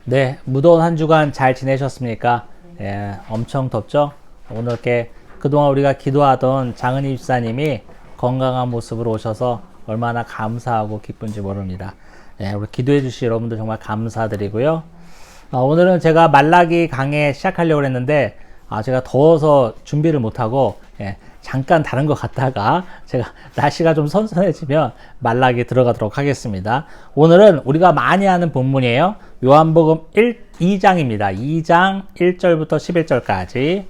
네, 무더운 한 주간 잘 지내셨습니까? 예, 엄청 덥죠? 오늘 이렇게 그동안 우리가 기도하던 장은희 집사님이 건강한 모습으로 오셔서 얼마나 감사하고 기쁜지 모릅니다. 예, 우리 기도해 주신 여러분들 정말 감사드리고요. 오늘은 제가 말라기 강해 시작하려고 했는데, 제가 더워서 준비를 못하고, 잠깐 다른 거 갔다가 제가 날씨가 좀 선선해지면 말라기 들어가도록 하겠습니다. 오늘은 우리가 많이 하는 본문이에요. 요한복음 2장입니다. 2장 1절부터 11절까지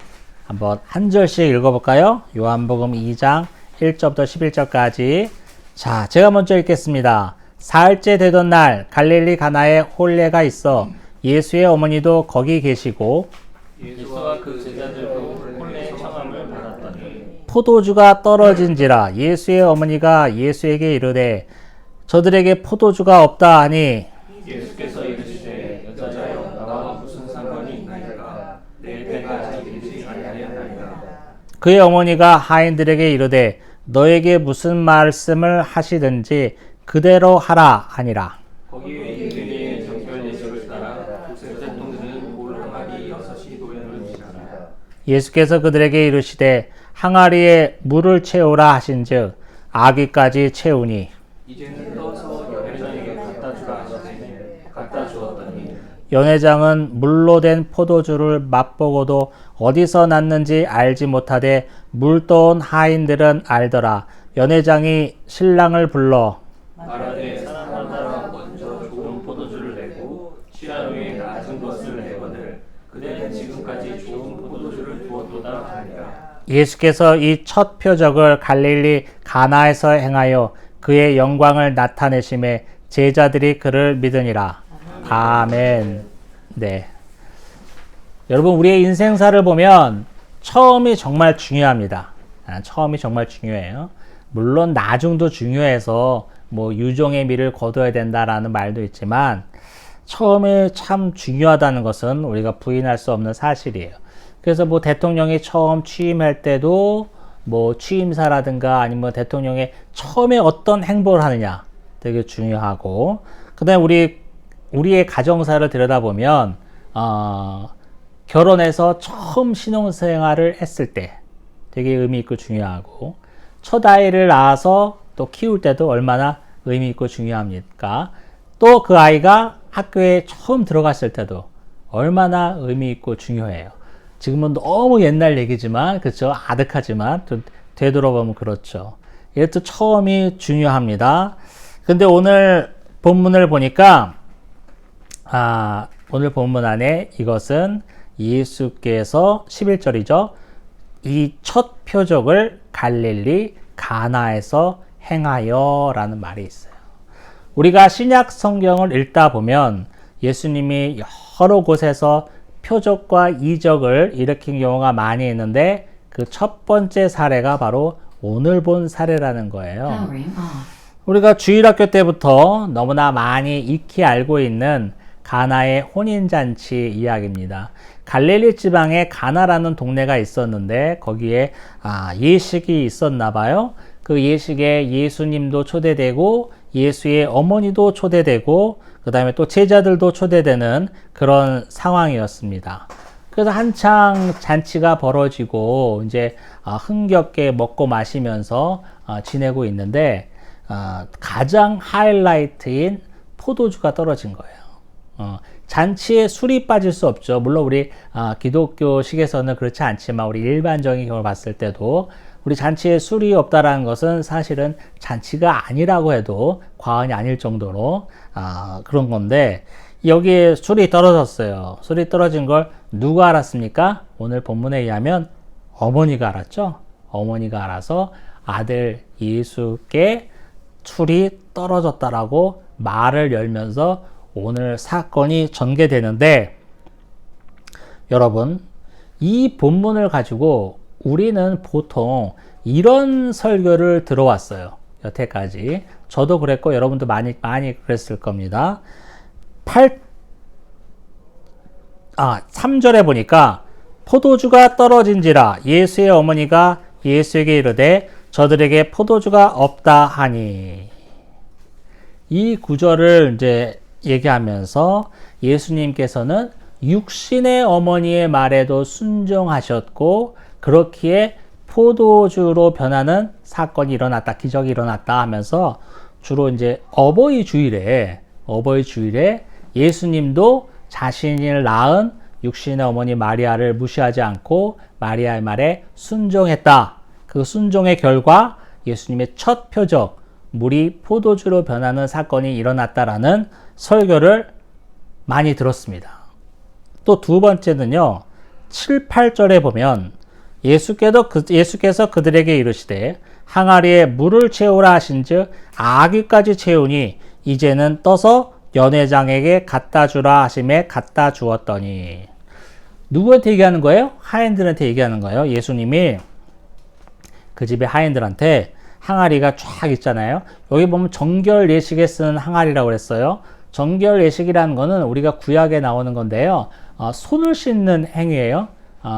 한번 한 절씩 읽어볼까요? 요한복음 2장 1절부터 11절까지. 자, 제가 먼저 읽겠습니다. 사흘째 되던 날 갈릴리 가나에 혼례가 있어 예수의 어머니도 거기 계시고 예수와 그 제자들도 혼례의 청함을 받았더니 포도주가 떨어진지라 예수의 어머니가 예수에게 이르되 저들에게 포도주가 없다 하니 예수께서 이르시되 여자여 나와 무슨 상관이 있나이까 내 때가 아직 이르지 아니하나이다. 그의 어머니가 하인들에게 이르되 너에게 무슨 말씀을 하시든지 그대로 하라 하니라. 거기에 유대인의 정결 예식을 따라 세대통들은 볼 항아리 6이 놓여놓으시니라. 예수께서 그들에게 이르시되 항아리에 물을 채우라 하신즉 아기까지 채우니 이제는 떠서 연회장에게 갖다 주라 하시니 갖다 주었더니 연회장은 물로 된 포도주를 맛보고도 어디서 났는지 알지 못하되 물 떠온 하인들은 알더라. 연회장이 신랑을 불러 말하되 사람마다 먼저 좋은 포도주를 내고 취한 후에 낮은 것을 내거늘 그대는 지금까지 좋은 포도주를 두었도다 하니라. 예수께서 이 첫 표적을 갈릴리 가나에서 행하여 그의 영광을 나타내심에 제자들이 그를 믿으니라. 아멘. 네. 여러분, 우리의 인생사를 보면 처음이 정말 중요합니다. 처음이 정말 중요해요. 물론 나중도 중요해서 뭐 유종의 미를 거둬야 된다라는 말도 있지만 처음에 참 중요하다는 것은 우리가 부인할 수 없는 사실이에요. 그래서 뭐 대통령이 처음 취임할 때도 뭐 취임사라든가 아니면 대통령의 처음에 어떤 행보를 하느냐 되게 중요하고, 그다음에 우리의 가정사를 들여다보면 결혼해서 처음 신혼생활을 했을 때 되게 의미 있고 중요하고, 첫 아이를 낳아서 또 키울 때도 얼마나 의미 있고 중요합니까? 또 그 아이가 학교에 처음 들어갔을 때도 얼마나 의미 있고 중요해요. 지금은 너무 옛날 얘기지만, 그렇죠? 아득하지만 좀 되돌아보면 그렇죠. 이것도 처음이 중요합니다. 근데 오늘 본문을 보니까 오늘 본문 안에 이것은 예수께서 11절이죠. 이 첫 표적을 갈릴리 가나에서 행하여 라는 말이 있어요. 우리가 신약 성경을 읽다 보면 예수님이 여러 곳에서 표적과 이적을 일으킨 경우가 많이 있는데 그 첫 번째 사례가 바로 오늘 본 사례라는 거예요. 우리가 주일학교 때부터 너무나 많이 익히 알고 있는 가나의 혼인잔치 이야기입니다. 갈릴리 지방에 가나라는 동네가 있었는데 거기에 예식이 있었나 봐요. 그 예식에 예수님도 초대되고 예수의 어머니도 초대되고 그 다음에 또 제자들도 초대되는 그런 상황이었습니다. 그래서 한창 잔치가 벌어지고 이제 흥겹게 먹고 마시면서 지내고 있는데 가장 하이라이트인 포도주가 떨어진 거예요. 잔치에 술이 빠질 수 없죠. 물론 우리 기독교식에서는 그렇지 않지만 우리 일반적인 경우를 봤을 때도 우리 잔치에 술이 없다라는 것은 사실은 잔치가 아니라고 해도 과언이 아닐 정도로 그런 건데 여기에 술이 떨어졌어요. 술이 떨어진 걸 누가 알았습니까? 오늘 본문에 의하면 어머니가 알았죠. 어머니가 알아서 아들 예수께 술이 떨어졌다라고 말을 열면서 오늘 사건이 전개되는데, 여러분 이 본문을 가지고 우리는 보통 이런 설교를 들어왔어요. 여태까지 저도 그랬고 여러분도 많이 그랬을 겁니다. 3절에 보니까 포도주가 떨어진지라 예수의 어머니가 예수에게 이르되 저들에게 포도주가 없다 하니, 이 구절을 이제 얘기하면서 예수님께서는 육신의 어머니의 말에도 순종하셨고 그렇기에 포도주로 변하는 사건이 일어났다, 기적이 일어났다 하면서 주로 이제 어버이 주일에 예수님도 자신을 낳은 육신의 어머니 마리아를 무시하지 않고 마리아의 말에 순종했다. 그 순종의 결과 예수님의 첫 표적, 물이 포도주로 변하는 사건이 일어났다라는 설교를 많이 들었습니다. 또 두 번째는요, 7, 8절에 보면 예수께서 그들에게 이르시되 항아리에 물을 채우라 하신즉 아귀까지 채우니 이제는 떠서 연회장에게 갖다 주라 하심에 갖다 주었더니. 누구한테 얘기하는 거예요? 하인들한테 얘기하는 거예요. 예수님이 그 집의 하인들한테 항아리가 쫙 있잖아요. 여기 보면 정결 예식에 쓰는 항아리라고 그랬어요. 정결 예식이라는 거는 우리가 구약에 나오는 건데요. 손을 씻는 행위예요.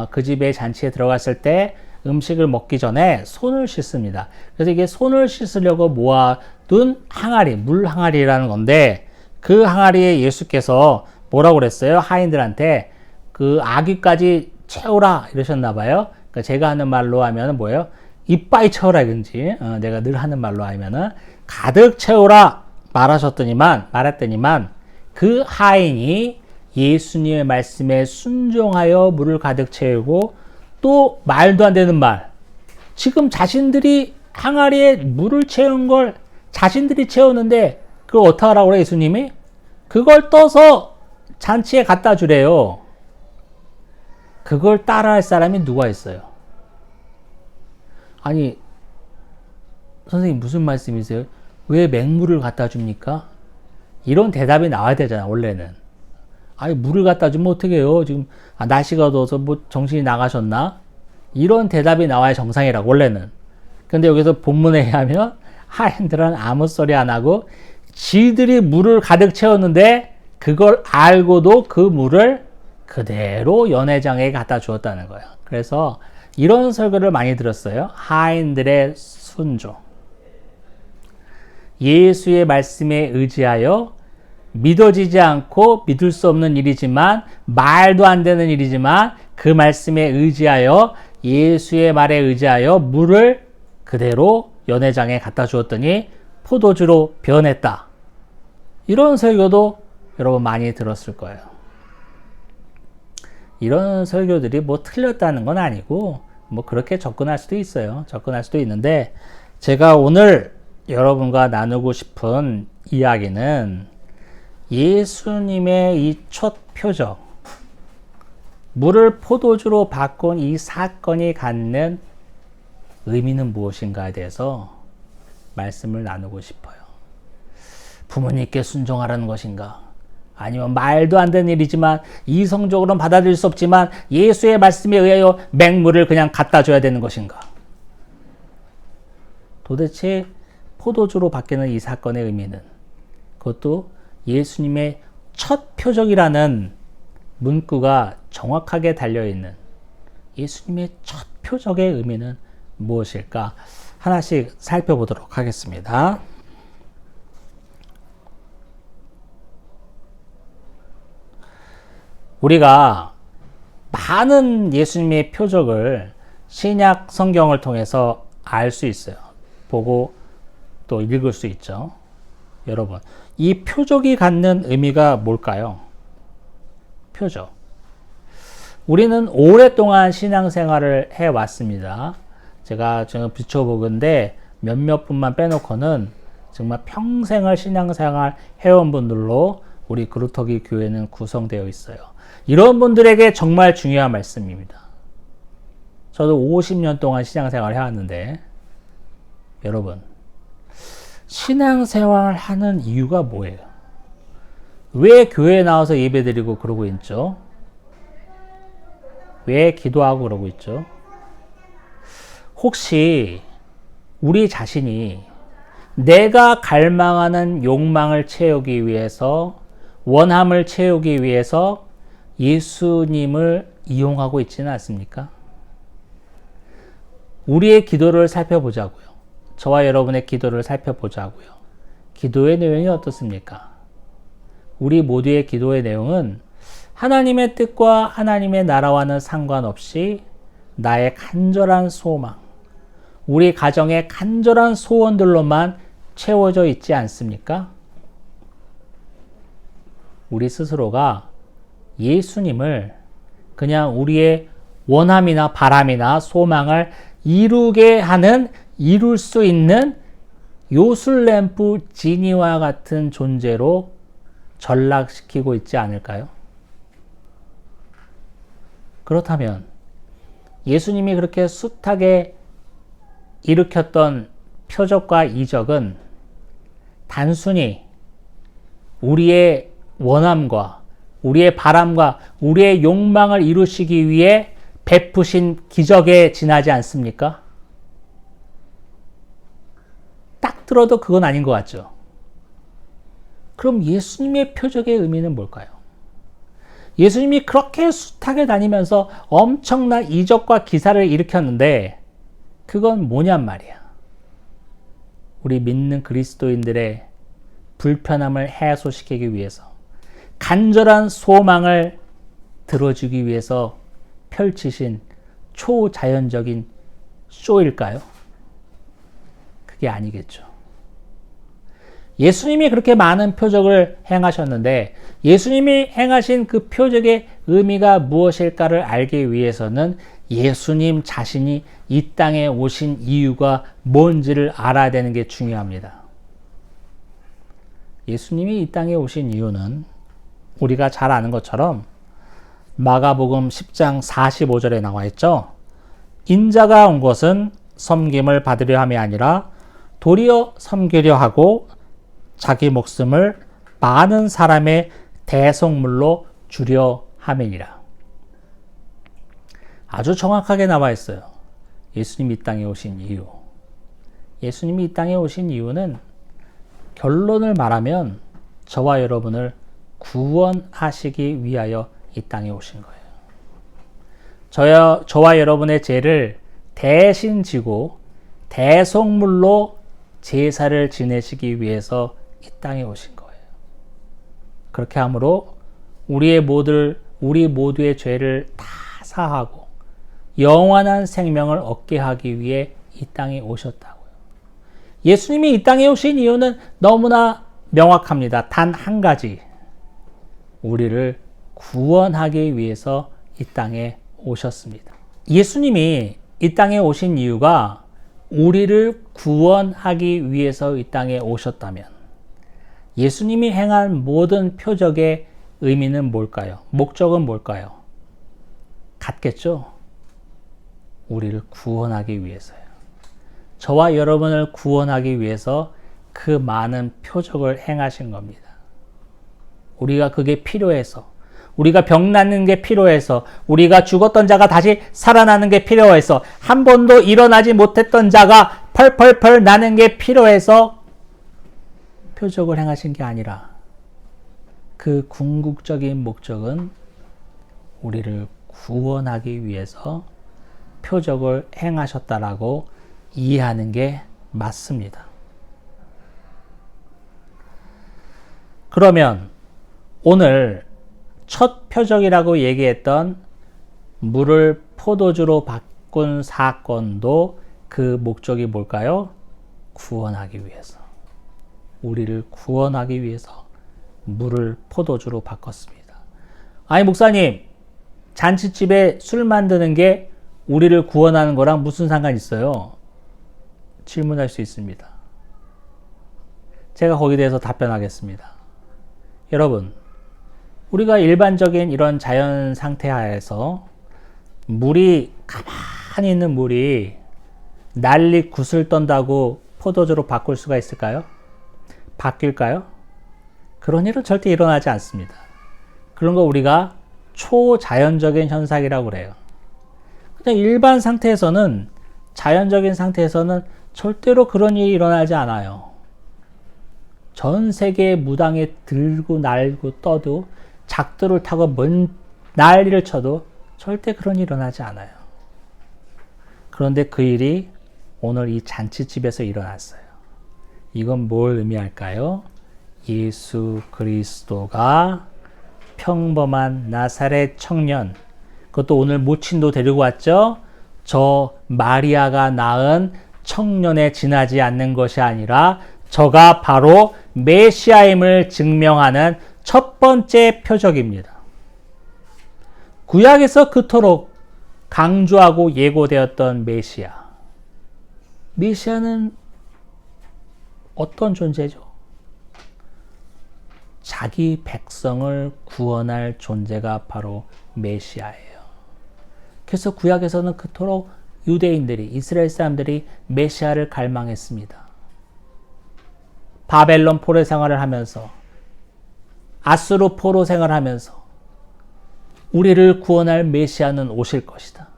그 집의 잔치에 들어갔을 때 음식을 먹기 전에 손을 씻습니다. 그래서 이게 손을 씻으려고 모아둔 항아리, 물 항아리라는 건데 그 항아리에 예수께서 뭐라고 그랬어요? 하인들한테 그 아귀까지 채우라 이러셨나 봐요. 그러니까 제가 하는 말로 하면은 뭐예요? 이빠이 채우라 이건지 내가 늘 하는 말로 하면은 가득 채우라 말했더니만 그 하인이 예수님의 말씀에 순종하여 물을 가득 채우고 또 말도 안 되는 말. 지금 자신들이 항아리에 물을 채운 걸 자신들이 채우는데 그걸 어떡하라고 그래 예수님이? 그걸 떠서 잔치에 갖다 주래요. 그걸 따라할 사람이 누가 있어요? 아니 선생님 무슨 말씀이세요? 왜 맹물을 갖다 줍니까? 이런 대답이 나와야 되잖아 원래는. 아니 물을 갖다 주면 어떻게 해요? 지금 날씨가 더워서 뭐 정신이 나가셨나? 이런 대답이 나와야 정상이라고 원래는. 근데 여기서 본문에 의하면 하인들은 아무 소리 안 하고 지들이 물을 가득 채웠는데 그걸 알고도 그 물을 그대로 연회장에 갖다 주었다는 거예요. 그래서 이런 설교를 많이 들었어요. 하인들의 순종. 예수의 말씀에 의지하여 믿어지지 않고 믿을 수 없는 일이지만 말도 안 되는 일이지만 그 말씀에 의지하여 예수의 말에 의지하여 물을 그대로 연회장에 갖다 주었더니 포도주로 변했다. 이런 설교도 여러분 많이 들었을 거예요. 이런 설교들이 뭐 틀렸다는 건 아니고 뭐 그렇게 접근할 수도 있어요. 접근할 수도 있는데 제가 오늘 여러분과 나누고 싶은 이야기는 예수님의 이 첫 표적, 물을 포도주로 바꾼 이 사건이 갖는 의미는 무엇인가에 대해서 말씀을 나누고 싶어요. 부모님께 순종하라는 것인가? 아니면 말도 안 되는 일이지만 이성적으로는 받아들일 수 없지만 예수의 말씀에 의하여 맹물을 그냥 갖다 줘야 되는 것인가? 도대체 포도주로 바뀌는 이 사건의 의미는 그것도 예수님의 첫 표적이라는 문구가 정확하게 달려있는 예수님의 첫 표적의 의미는 무엇일까? 하나씩 살펴보도록 하겠습니다. 우리가 많은 예수님의 표적을 신약 성경을 통해서 알 수 있어요. 보고 또 읽을 수 있죠. 여러분, 이 표적이 갖는 의미가 뭘까요? 표적. 우리는 오랫동안 신앙생활을 해왔습니다. 제가 지금 비춰보건데 몇몇 분만 빼놓고는 정말 평생을 신앙생활 해온 분들로 우리 그루터기 교회는 구성되어 있어요. 이런 분들에게 정말 중요한 말씀입니다. 저도 50년 동안 신앙생활을 해왔는데 여러분, 신앙생활을 하는 이유가 뭐예요? 왜 교회에 나와서 예배드리고 그러고 있죠? 왜 기도하고 그러고 있죠? 혹시 우리 자신이 내가 갈망하는 욕망을 채우기 위해서, 원함을 채우기 위해서 예수님을 이용하고 있지는 않습니까? 우리의 기도를 살펴보자고요. 저와 여러분의 기도를 살펴보자고요. 기도의 내용이 어떻습니까? 우리 모두의 기도의 내용은 하나님의 뜻과 하나님의 나라와는 상관없이 나의 간절한 소망, 우리 가정의 간절한 소원들로만 채워져 있지 않습니까? 우리 스스로가 예수님을 그냥 우리의 원함이나 바람이나 소망을 이루게 하는, 이룰 수 있는 요술램프 지니와 같은 존재로 전락시키고 있지 않을까요? 그렇다면 예수님이 그렇게 숱하게 일으켰던 표적과 이적은 단순히 우리의 원함과 우리의 바람과 우리의 욕망을 이루시기 위해 베푸신 기적에 지나지 않습니까? 딱 들어도 그건 아닌 것 같죠? 그럼 예수님의 표적의 의미는 뭘까요? 예수님이 그렇게 숱하게 다니면서 엄청난 이적과 기사를 일으켰는데 그건 뭐냔 말이야. 우리 믿는 그리스도인들의 불편함을 해소시키기 위해서, 간절한 소망을 들어주기 위해서 펼치신 초자연적인 쇼일까요? 그게 아니겠죠. 예수님이 그렇게 많은 표적을 행하셨는데 예수님이 행하신 그 표적의 의미가 무엇일까를 알기 위해서는 예수님 자신이 이 땅에 오신 이유가 뭔지를 알아야 되는 게 중요합니다. 예수님이 이 땅에 오신 이유는 우리가 잘 아는 것처럼 마가복음 10장 45절에 나와 있죠. 인자가 온 것은 섬김을 받으려 함이 아니라 도리어 섬기려 하고 자기 목숨을 많은 사람의 대속물로 주려 함이니라. 아주 정확하게 나와 있어요. 예수님이 이 땅에 오신 이유. 예수님이 이 땅에 오신 이유는 결론을 말하면 저와 여러분을 구원하시기 위하여 이 땅에 오신 거예요. 저와 여러분의 죄를 대신 지고 대속물로 제사를 지내시기 위해서 이 땅에 오신 거예요. 그렇게 함으로 우리 모두의 죄를 다 사하고 영원한 생명을 얻게 하기 위해 이 땅에 오셨다고요. 예수님이 이 땅에 오신 이유는 너무나 명확합니다. 단 한 가지. 우리를 구원하기 위해서 이 땅에 오셨습니다. 예수님이 이 땅에 오신 이유가 우리를 구원하기 위해서 이 땅에 오셨다면 예수님이 행한 모든 표적의 의미는 뭘까요? 목적은 뭘까요? 같겠죠? 우리를 구원하기 위해서요. 저와 여러분을 구원하기 위해서 그 많은 표적을 행하신 겁니다. 우리가 그게 필요해서, 우리가 병 낫는 게 필요해서, 우리가 죽었던 자가 다시 살아나는 게 필요해서, 한 번도 일어나지 못했던 자가 펄펄펄 나는 게 필요해서 표적을 행하신 게 아니라 그 궁극적인 목적은 우리를 구원하기 위해서 표적을 행하셨다라고 이해하는 게 맞습니다. 그러면 오늘 첫 표적이라고 얘기했던 물을 포도주로 바꾼 사건도 그 목적이 뭘까요? 구원하기 위해서. 우리를 구원하기 위해서 물을 포도주로 바꿨습니다. 아니 목사님, 잔치집에 술 만드는 게 우리를 구원하는 거랑 무슨 상관이 있어요? 질문할 수 있습니다. 제가 거기에 대해서 답변하겠습니다. 여러분, 우리가 일반적인 이런 자연 상태 하에서 물이, 가만히 있는 물이 난리 굿을 떤다고 포도주로 바꿀 수가 있을까요? 바뀔까요? 그런 일은 절대 일어나지 않습니다. 그런 거 우리가 초자연적인 현상이라고 그래요. 그냥 일반 상태에서는, 자연적인 상태에서는 절대로 그런 일이 일어나지 않아요. 전 세계의 무당에 들고 날고 떠도, 작두를 타고 먼 난리를 쳐도 절대 그런 일이 일어나지 않아요. 그런데 그 일이 오늘 이 잔치집에서 일어났어요. 이건 뭘 의미할까요? 예수 그리스도가 평범한 나사렛 청년, 그것도 오늘 모친도 데리고 왔죠. 저 마리아가 낳은 청년에 지나지 않는 것이 아니라 저가 바로 메시아임을 증명하는 첫 번째 표적입니다. 구약에서 그토록 강조하고 예고되었던 메시아. 메시아는 어떤 존재죠? 자기 백성을 구원할 존재가 바로 메시아예요. 그래서 구약에서는 그토록 유대인들이, 이스라엘 사람들이 메시아를 갈망했습니다. 바벨론 포로 생활을 하면서, 아수르 포로 생활을 하면서 우리를 구원할 메시아는 오실 것이다.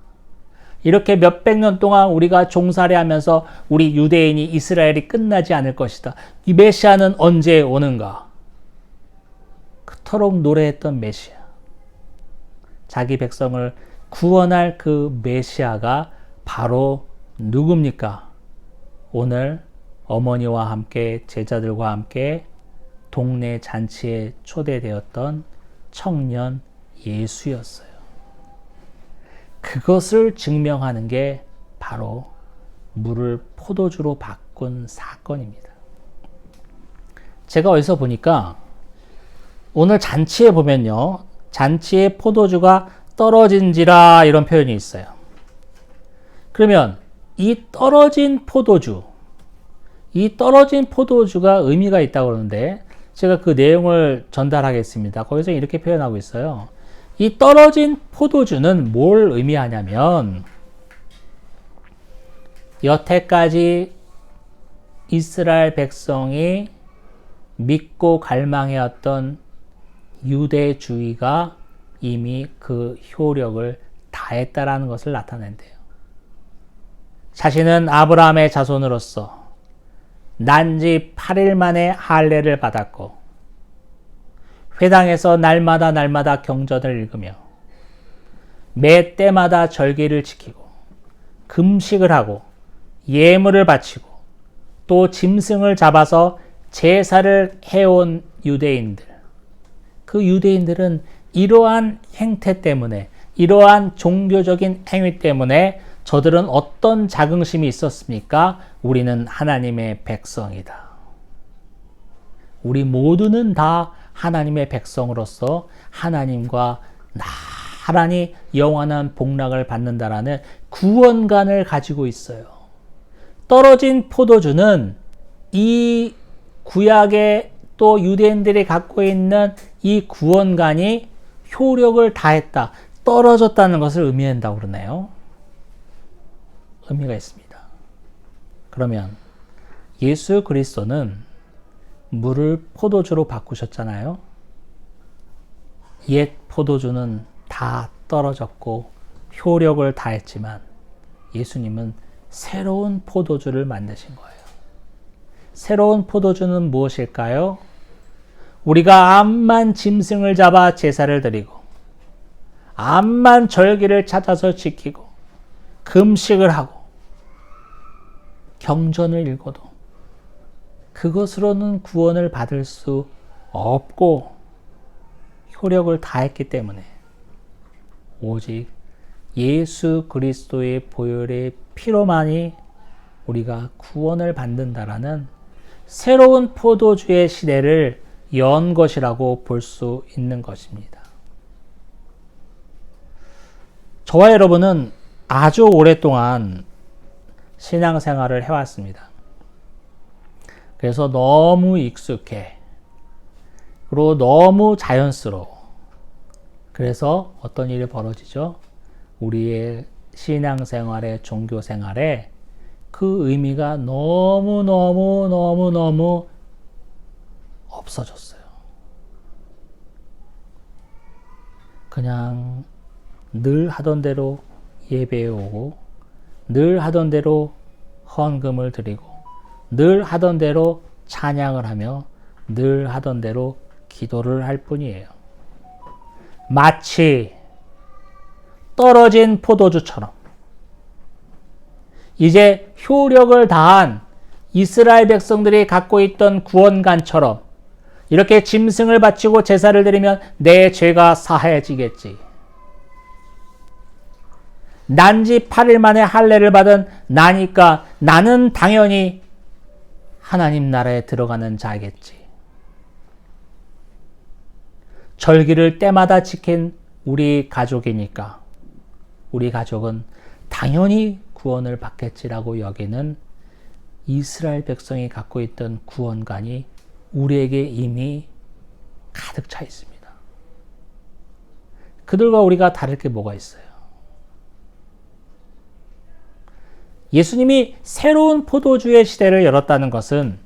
이렇게 몇백 년 동안 우리가 종살이 하면서 우리 유대인이, 이스라엘이 끝나지 않을 것이다. 이 메시아는 언제 오는가? 그토록 노래했던 메시아. 자기 백성을 구원할 그 메시아가 바로 누굽니까? 오늘 어머니와 함께, 제자들과 함께 동네 잔치에 초대되었던 청년 예수였어요. 그것을 증명하는 게 바로 물을 포도주로 바꾼 사건입니다. 제가 어디서 보니까 오늘 잔치에 보면요, 잔치에 포도주가 떨어진지라 이런 표현이 있어요. 그러면 이 떨어진 포도주가 의미가 있다고 그러는데 제가 그 내용을 전달하겠습니다. 거기서 이렇게 표현하고 있어요. 이 떨어진 포도주는 뭘 의미하냐면 여태까지 이스라엘 백성이 믿고 갈망해왔던 유대주의가 이미 그 효력을 다했다라는 것을 나타낸대요. 자신은 아브라함의 자손으로서 난지 8일 만에 할례를 받았고 회당에서 날마다 경전을 읽으며 매 때마다 절기를 지키고 금식을 하고 예물을 바치고 또 짐승을 잡아서 제사를 해온 유대인들. 그 유대인들은 이러한 행태 때문에, 이러한 종교적인 행위 때문에 저들은 어떤 자긍심이 있었습니까? 우리는 하나님의 백성이다. 우리 모두는 다 하나님의 백성으로서 하나님과 나란히 영원한 복락을 받는다라는 구원관을 가지고 있어요. 떨어진 포도주는 이 구약의 또 유대인들이 갖고 있는 이 구원관이 효력을 다했다, 떨어졌다는 것을 의미한다고 그러네요. 의미가 있습니다. 그러면 예수 그리스도는 물을 포도주로 바꾸셨잖아요. 옛 포도주는 다 떨어졌고 효력을 다했지만 예수님은 새로운 포도주를 만드신 거예요. 새로운 포도주는 무엇일까요? 우리가 암만 짐승을 잡아 제사를 드리고 암만 절기를 찾아서 지키고 금식을 하고 경전을 읽어도 그것으로는 구원을 받을 수 없고 효력을 다했기 때문에 오직 예수 그리스도의 보혈의 피로만이 우리가 구원을 받는다라는 새로운 포도주의 시대를 연 것이라고 볼 수 있는 것입니다. 저와 여러분은 아주 오랫동안 신앙생활을 해왔습니다. 그래서 너무 익숙해. 그리고 너무 자연스러워. 그래서 어떤 일이 벌어지죠? 우리의 신앙생활에, 종교생활에 그 의미가 너무 없어졌어요. 그냥 늘 하던 대로 예배에 오고 늘 하던 대로 헌금을 드리고 늘 하던 대로 찬양을 하며 늘 하던 대로 기도를 할 뿐이에요. 마치 떨어진 포도주처럼 이제 효력을 다한 이스라엘 백성들이 갖고 있던 구원관처럼 이렇게 짐승을 바치고 제사를 드리면 내 죄가 사해지겠지. 난지 8일 만에 할례를 받은 나니까 나는 당연히 하나님 나라에 들어가는 자겠지. 절기를 때마다 지킨 우리 가족이니까 우리 가족은 당연히 구원을 받겠지라고 여기는 이스라엘 백성이 갖고 있던 구원관이 우리에게 이미 가득 차 있습니다. 그들과 우리가 다를 게 뭐가 있어요? 예수님이 새로운 포도주의 시대를 열었다는 것은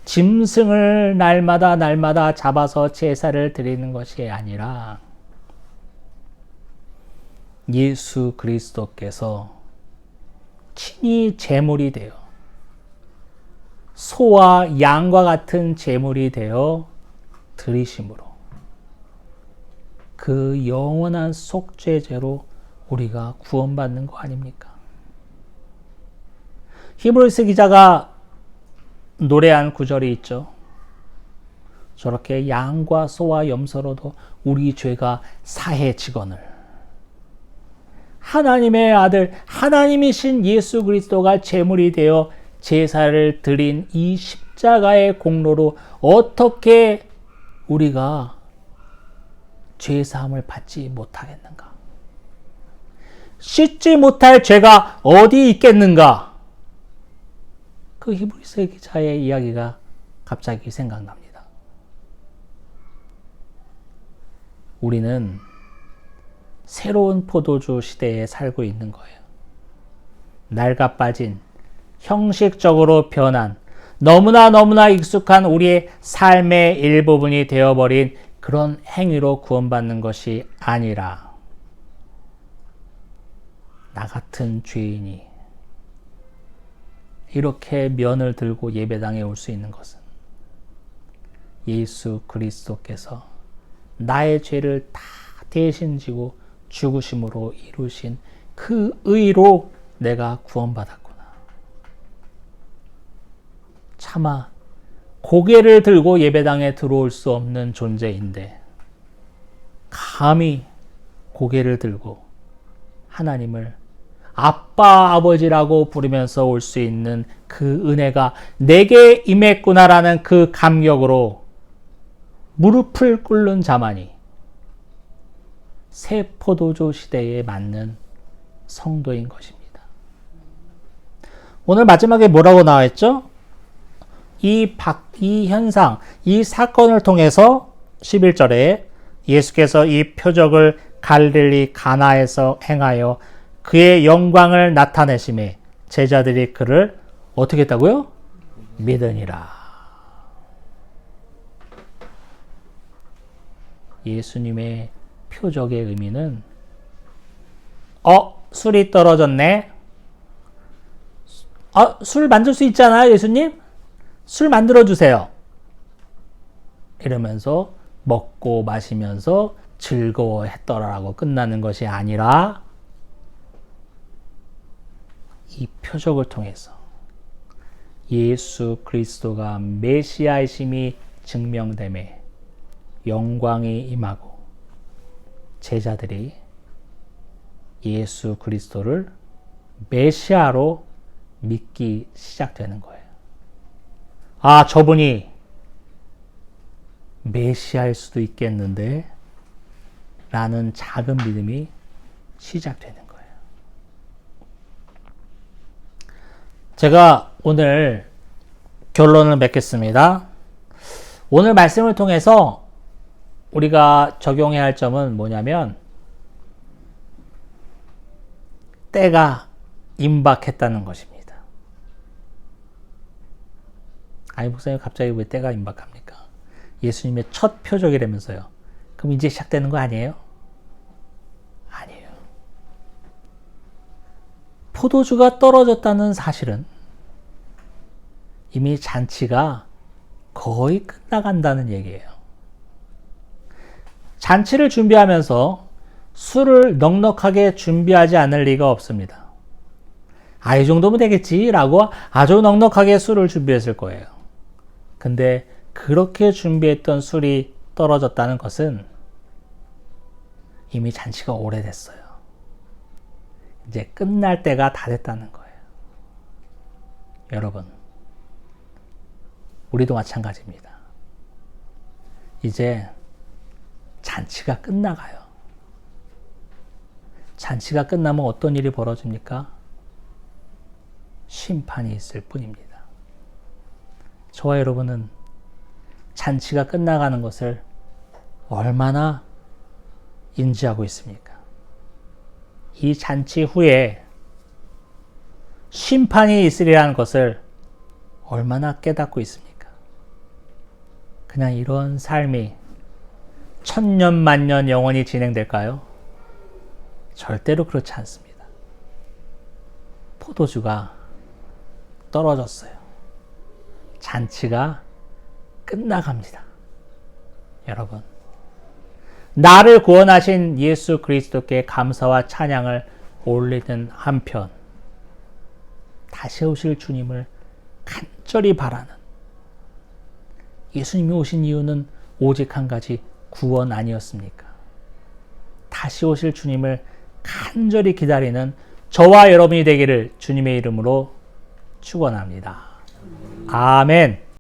짐승을 날마다 잡아서 제사를 드리는 것이 아니라 예수 그리스도께서 친히 제물이 되어 소와 양과 같은 제물이 되어 드리심으로 그 영원한 속죄제로 우리가 구원받는 거 아닙니까? 히브리서 기자가 노래한 구절이 있죠. 저렇게 양과 소와 염소로도 우리 죄가 사해지거늘 하나님의 아들 하나님이신 예수 그리스도가 제물이 되어 제사를 드린 이 십자가의 공로로 어떻게 우리가 죄사함을 받지 못하겠는가? 씻지 못할 죄가 어디 있겠는가? 그 히브리서 기자의 이야기가 갑자기 생각납니다. 우리는 새로운 포도주 시대에 살고 있는 거예요. 낡아 빠진, 형식적으로 변한, 너무나 익숙한 우리의 삶의 일부분이 되어버린 그런 행위로 구원받는 것이 아니라 나 같은 죄인이 이렇게 면을 들고 예배당에 올 수 있는 것은 예수 그리스도께서 나의 죄를 다 대신 지고 죽으심으로 이루신 그 의로 내가 구원받았구나. 차마 고개를 들고 예배당에 들어올 수 없는 존재인데 감히 고개를 들고 하나님을 아빠, 아버지라고 부르면서 올 수 있는 그 은혜가 내게 임했구나라는 그 감격으로 무릎을 꿇는 자만이 새 포도주 시대에 맞는 성도인 것입니다. 오늘 마지막에 뭐라고 나와 있죠? 이 현상, 이 사건을 통해서 11절에 예수께서 이 표적을 갈릴리 가나에서 행하여 그의 영광을 나타내심에 제자들이 그를 어떻게 했다고요? 믿으니라. 예수님의 표적의 의미는 술이 떨어졌네. 술 만들 수 있잖아요, 예수님? 술 만들어 주세요. 이러면서 먹고 마시면서 즐거워했더라라고 끝나는 것이 아니라 이 표적을 통해서 예수 그리스도가 메시아이심이 증명됨에 영광이 임하고 제자들이 예수 그리스도를 메시아로 믿기 시작되는 거예요. 저분이 메시아일 수도 있겠는데 라는 작은 믿음이 시작되는 거예요. 제가 오늘 결론을 맺겠습니다. 오늘 말씀을 통해서 우리가 적용해야 할 점은 뭐냐면 때가 임박했다는 것입니다. 아니 목사님 갑자기 왜 때가 임박합니까? 예수님의 첫 표적이라면서요. 그럼 이제 시작되는 거 아니에요? 아니에요. 포도주가 떨어졌다는 사실은 이미 잔치가 거의 끝나간다는 얘기예요. 잔치를 준비하면서 술을 넉넉하게 준비하지 않을 리가 없습니다. 이 정도면 되겠지라고 아주 넉넉하게 술을 준비했을 거예요. 근데 그렇게 준비했던 술이 떨어졌다는 것은 이미 잔치가 오래됐어요. 이제 끝날 때가 다 됐다는 거예요. 여러분, 우리도 마찬가지입니다. 이제 잔치가 끝나가요. 잔치가 끝나면 어떤 일이 벌어집니까? 심판이 있을 뿐입니다. 저와 여러분은 잔치가 끝나가는 것을 얼마나 인지하고 있습니까? 이 잔치 후에 심판이 있으리라는 것을 얼마나 깨닫고 있습니까? 그냥 이런 삶이 천년 만년 영원히 진행될까요? 절대로 그렇지 않습니다. 포도주가 떨어졌어요. 잔치가 끝나갑니다. 여러분, 나를 구원하신 예수 그리스도께 감사와 찬양을 올리는 한편 다시 오실 주님을 간절히 바라는, 예수님이 오신 이유는 오직 한 가지, 구원 아니었습니까? 다시 오실 주님을 간절히 기다리는 저와 여러분이 되기를 주님의 이름으로 축원합니다. 아멘.